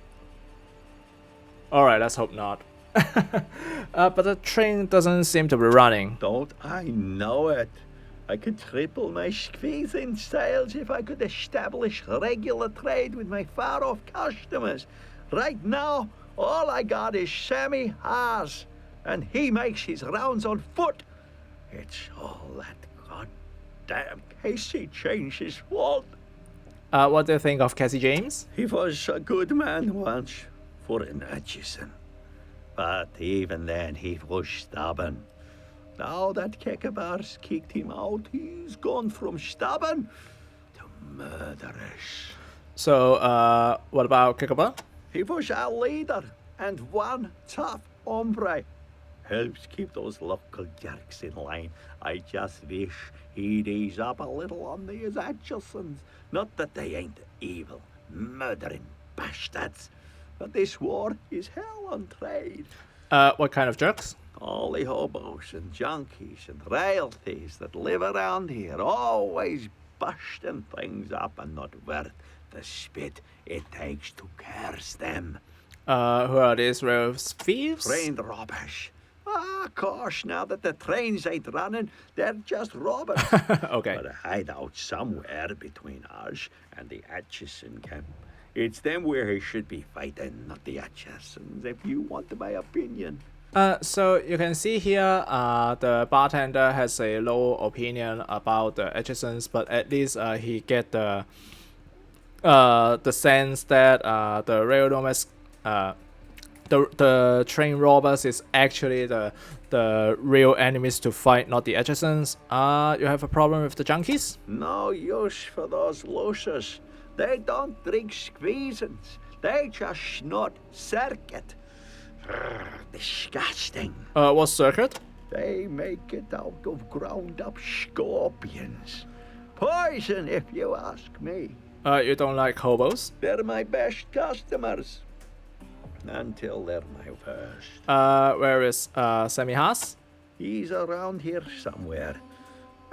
Alright, let's hope not. But the train doesn't seem to be running. Don't I know it? I could triple my squeeze in sales if I could establish regular trade with my far-off customers. Right now, all I got is Sammy Haas, and he makes his rounds on foot. It's all that goddamn Casey James's fault. What do you think of Cassie James? He was a good man once. for an Atchison. But even then, he was stubborn. Now that Kekabar's kicked him out, he's gone from stubborn to murderous. So, what about Kikaba? He was our leader and one tough hombre. Helps keep those local jerks in line. I just wish he'd ease up a little on these Atchisons. Not that they ain't evil, murdering bastards. But this war is hell on trade. What kind of jerks? All the hobos and junkies and rail thieves that live around here, always busting things up and not worth the spit it takes to curse them. Who are these rail thieves? Train robbers. Of course, now that the trains ain't running, they're just robbers. Okay. But a hideout somewhere between us and the Atchison camp. It's them where he should be fighting, not the Atchisons, if you want my opinion. So you can see here, the bartender has a low opinion about the Atchisons, but at least he get the sense that the Rail Nomads, the train robbers is actually the real enemies to fight, not the Atchisons. You have a problem with the junkies? No use for those losers. They don't drink squeezins. They just snort circuit. Disgusting. What circuit? They make it out of ground up scorpions. Poison, if you ask me. You don't like hobos? They're my best customers. Until they're my worst. Where is Sammy Haas? He's around here somewhere.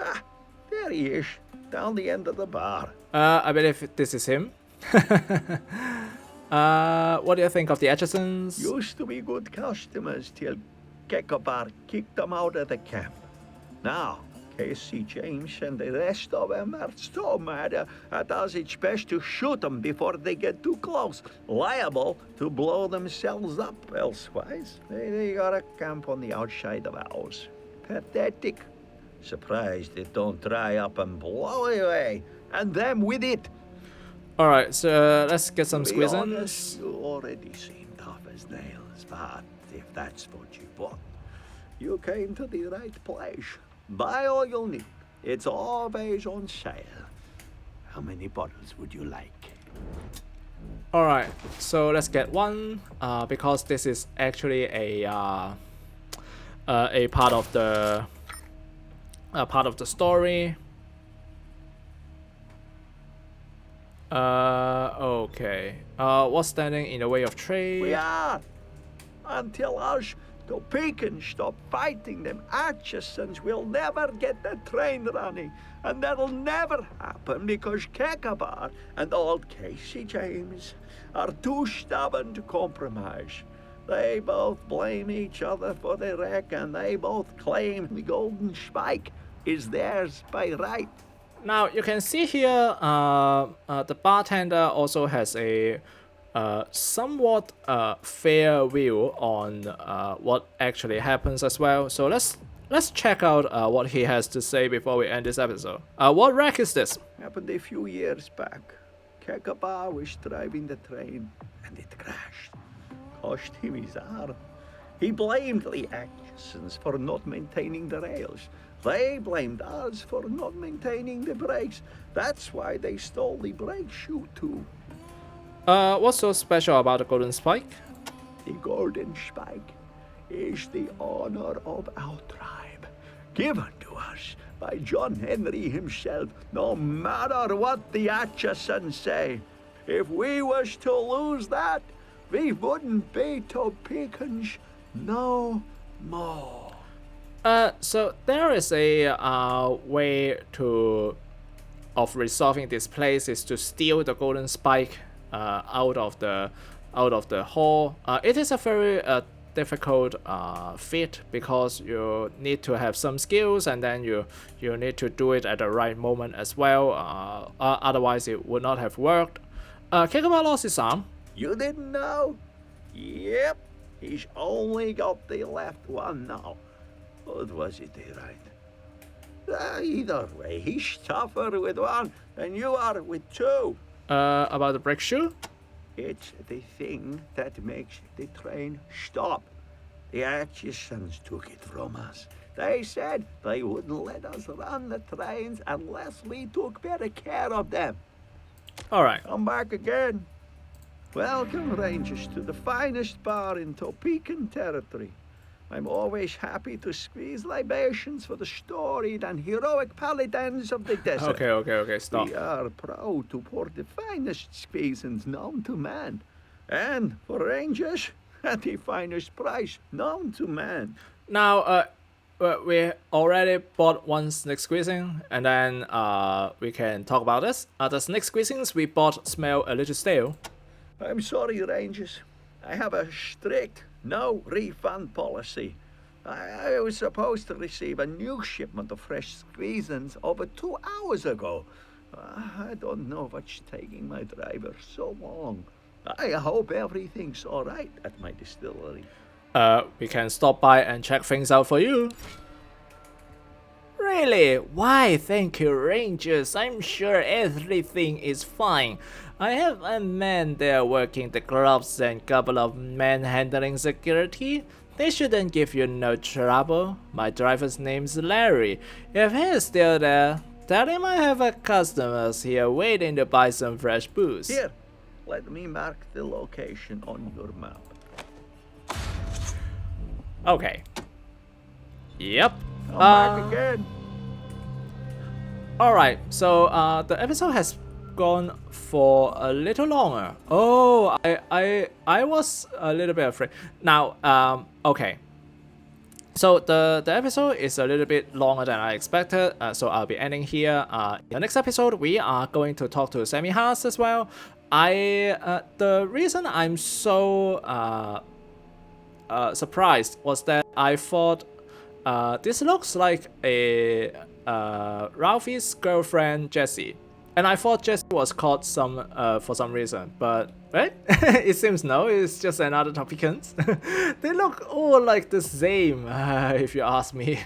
Ah, there he is, down the end of the bar. I believe this is him. What do you think of the Atchisons? Used to be good customers till Kekabar kicked them out of the camp. Now, Casey James and the rest of them are so mad at us it's best to shoot them before they get too close, liable to blow themselves up elsewise. They got a camp on the outside of ours. Pathetic. Surprised it don't dry up and blow away, and them with it. Alright, so let's get some To be squeezins. honest, you already seem tough as nails, but if that's what you want, you came to the right place. Buy all you'll need. It's always on sale. How many bottles would you like? Alright, so let's get one, because this is actually a part of the story. Okay. What's standing in the way of trade? We are! Until us Topekans stop fighting them Atchisons, we'll never get the train running. And that'll never happen because Kekabar and old Casey James are too stubborn to compromise. They both blame each other for the wreck and they both claim the golden spike is theirs by right. Now you can see here, the bartender also has a somewhat fair view on what actually happens as well. So let's check out what he has to say before we end this episode. What wreck is this? Happened a few years back. Kekabar was driving the train and it crashed. Cost him his arm. He blamed the Atchisons for not maintaining the rails. They blamed us for not maintaining the brakes. That's why they stole the brake shoe too. What's so special about the golden spike? The golden spike is the honor of our tribe, given to us by John Henry himself, no matter what the Atchisons say. If we was to lose that, we wouldn't be Topekans no more. So there is a way of resolving this place is to steal the golden spike out of the hall. It is a very difficult feat because you need to have some skills and then you need to do it at the right moment as well. Otherwise, it would not have worked. Kekabar lost his arm. You didn't know? Yep, he's only got the left one now. Or was it the right? Either way, he's tougher with one than you are with two. About the brake shoe? It's the thing that makes the train stop. The Atchisons took it from us. They said they wouldn't let us run the trains unless we took better care of them. All right. Come back again. Welcome, Rangers, to the finest bar in Topekan territory. I'm always happy to squeeze libations for the storied and heroic paladins of the desert. Okay, stop. We are proud to pour the finest squeezings known to man. And for Rangers, at the finest price known to man. Now, we already bought one snake squeezing, and then we can talk about this. The snake squeezings we bought smell a little stale. I'm sorry, Rangers. I have a strict no refund policy. I was supposed to receive a new shipment of fresh squeezins over 2 hours ago. I don't know what's taking my driver so long. I hope everything's all right at my distillery. We can stop by and check things out for you. Really? Why, thank you, Rangers. I'm sure everything is fine. I have a man there working the gloves and couple of men handling security. They shouldn't give you no trouble. My driver's name's Larry. If he's still there, tell him I have a customers here waiting to buy some fresh booze. Here, let me mark the location on your map. Okay. Yep. Come back again. Alright, so the episode has gone for a little longer. Oh, I was a little bit afraid. Now, okay. So the episode is a little bit longer than I expected, so I'll be ending here. In the next episode, we are going to talk to Sammy Haas as well. The reason I'm so surprised was that I thought this looks like a Ralphie's girlfriend Jessie, and I thought Jessie was caught for some reason, but right? It seems no, it's just another Topekans. They look all like the same, if you ask me.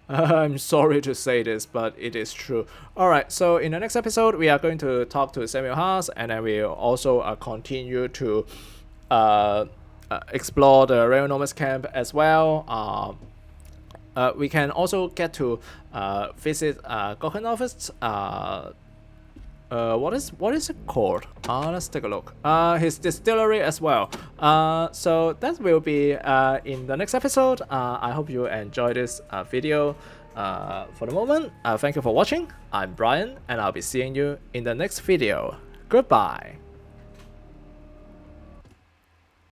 I'm sorry to say this, but it is true. Alright, so in the next episode, we are going to talk to Samuel Haas, and then we'll also continue to explore the Rail Nomad Camp as well. We can also get to visit Gohan office. What is it called? Let's take a look. His distillery as well. So that will be in the next episode. I hope you enjoyed this video. For the moment, thank you for watching. I'm Brian, and I'll be seeing you in the next video. Goodbye.